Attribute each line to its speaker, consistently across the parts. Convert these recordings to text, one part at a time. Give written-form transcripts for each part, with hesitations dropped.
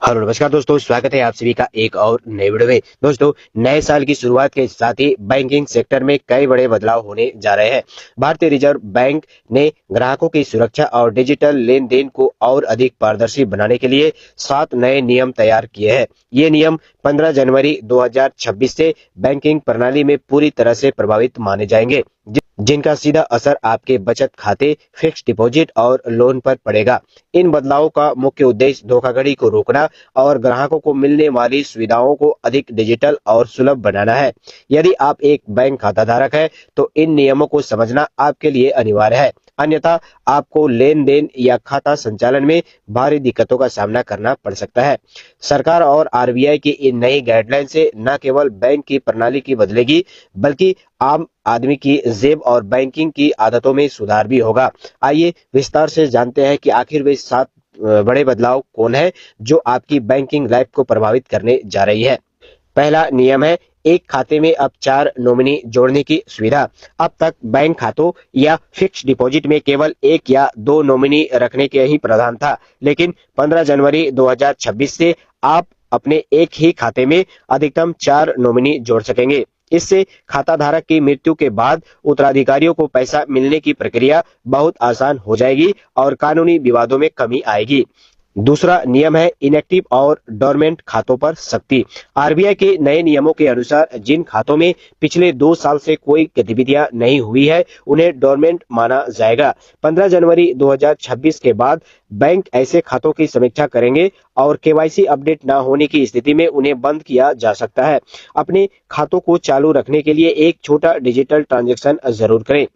Speaker 1: Hello नमस्कार दोस्तों, स्वागत है आप सभी का एक और नए वीडियो में। दोस्तों, नए साल की शुरुआत के साथ ही बैंकिंग सेक्टर में कई बड़े बदलाव होने जा रहे हैं। भारतीय रिजर्व बैंक ने ग्राहकों की सुरक्षा और डिजिटल लेन देन को और अधिक पारदर्शी बनाने के लिए 7 नए नियम तैयार किए हैं। ये नियम 15 जनवरी 2026 से बैंकिंग प्रणाली में पूरी तरह से प्रभावित माने जाएंगे, जिनका सीधा असर आपके बचत खाते, फिक्स्ड डिपॉजिट और लोन पर पड़ेगा। इन बदलावों का मुख्य उद्देश्य धोखाधड़ी को रोकना और ग्राहकों को मिलने वाली सुविधाओं को अधिक डिजिटल और सुलभ बनाना है। यदि आप एक बैंक खाता धारक हैं, तो इन नियमों को समझना आपके लिए अनिवार्य है, अन्यथा आपको लेन देन या खाता संचालन में भारी दिक्कतों का सामना करना पड़ सकता है। सरकार और आरबीआई की इन नई गाइडलाइन से न केवल बैंक की प्रणाली की बदलेगी, बल्कि आम आदमी की जेब और बैंकिंग की आदतों में सुधार भी होगा। आइए विस्तार से जानते हैं कि आखिर वे 7 बड़े बदलाव कौन है जो आपकी बैंकिंग लाइफ को प्रभावित करने जा रही है। पहला नियम है एक खाते में अब 4 नॉमिनी जोड़ने की सुविधा। अब तक बैंक खातों या फिक्स्ड डिपॉजिट में केवल 1 या 2 नॉमिनी रखने के ही प्रावधान था, लेकिन 15 जनवरी 2026 से आप अपने एक ही खाते में अधिकतम 4 नॉमिनी जोड़ सकेंगे। इससे खाता धारक की मृत्यु के बाद उत्तराधिकारियों को पैसा मिलने की प्रक्रिया बहुत आसान हो जाएगी और कानूनी विवादों में कमी आएगी। दूसरा नियम है इनएक्टिव और डोरमेंट खातों पर सख्ती। आरबीआई के नए नियमों के अनुसार जिन खातों में पिछले 2 साल से कोई गतिविधियां नहीं हुई है, उन्हें डोरमेंट माना जाएगा। 15 जनवरी 2026 के बाद बैंक ऐसे खातों की समीक्षा करेंगे और केवाईसी अपडेट न होने की स्थिति में उन्हें बंद किया जा सकता है। अपने खातों को चालू रखने के लिए एक छोटा डिजिटल ट्रांजैक्शन जरूर करें।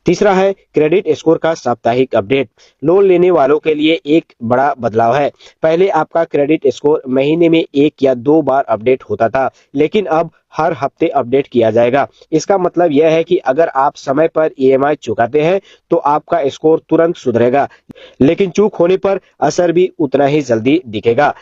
Speaker 1: तीसरा है क्रेडिट स्कोर का साप्ताहिक अपडेट। लोन लेने वालों के लिए एक बड़ा बदलाव है। पहले आपका क्रेडिट स्कोर महीने में 1 या 2 बार अपडेट होता था, लेकिन अब हर हफ्ते अपडेट किया जाएगा। इसका मतलब यह है कि अगर आप समय पर ईएमआई चुकाते हैं, तो आपका स्कोर तुरंत सुधरेगा, लेकिन चूक होने पर असर भी उतना ही जल्दी दिखेगा।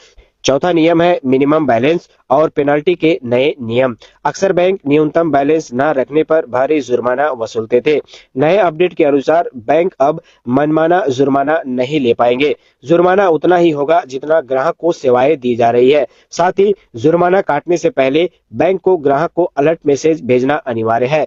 Speaker 1: चौथा नियम है मिनिमम बैलेंस और पेनल्टी के नए नियम। अक्सर बैंक न्यूनतम बैलेंस न रखने पर भारी जुर्माना वसूलते थे। नए अपडेट के अनुसार बैंक अब मनमाना जुर्माना नहीं ले पाएंगे। जुर्माना उतना ही होगा जितना ग्राहक को सेवाएं दी जा रही है। साथ ही जुर्माना काटने से पहले बैंक को ग्राहक को अलर्ट मैसेज भेजना अनिवार्य है।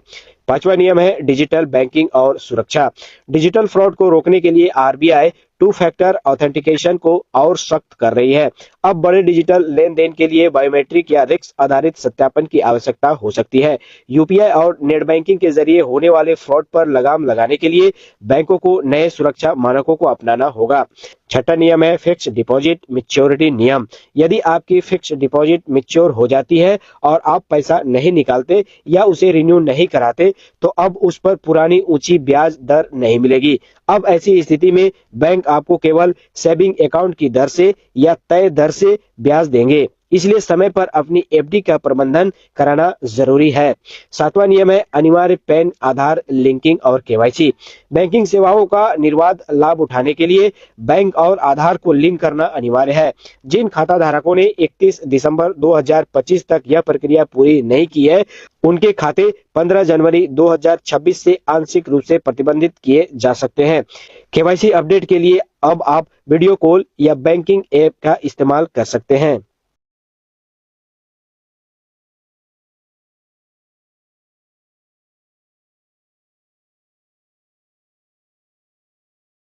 Speaker 1: पांचवा नियम है डिजिटल बैंकिंग और सुरक्षा। डिजिटल फ्रॉड को रोकने के लिए आरबीआई 2 फैक्टर ऑथेंटिकेशन को और सख्त कर रही है। अब बड़े डिजिटल लेन देन के लिए बायोमेट्रिक या रिक्स आधारित सत्यापन की आवश्यकता हो सकती है। यूपीआई और नेट बैंकिंग के जरिए होने वाले फ्रॉड पर लगाम लगाने के लिए बैंकों को नए सुरक्षा मानकों को अपनाना होगा। छठा नियम है फिक्स्ड डिपॉजिट मैच्योरिटी नियम। यदि आपकी फिक्स्ड डिपॉजिट मैच्योर हो जाती है और आप पैसा नहीं निकालते या उसे रिन्यू नहीं कराते, तो अब उस पर पुरानी ऊंची ब्याज दर नहीं मिलेगी। अब ऐसी स्थिति में बैंक आपको केवल सेविंग अकाउंट की दर से या तय दर से ब्याज देंगे। इसलिए समय पर अपनी एफडी का प्रबंधन कराना जरूरी है। सातवां नियम है अनिवार्य पैन आधार लिंकिंग और केवाईसी। बैंकिंग सेवाओं का निर्बाध लाभ उठाने के लिए बैंक और आधार को लिंक करना अनिवार्य है। जिन खाता धारकों ने 31 दिसंबर 2025 तक यह प्रक्रिया पूरी नहीं की है, उनके खाते 15 जनवरी 2026 से आंशिक रूप से प्रतिबंधित किए जा सकते हैं। केवाईसी अपडेट के लिए अब आप वीडियो कॉल या बैंकिंग ऐप का इस्तेमाल कर सकते हैं।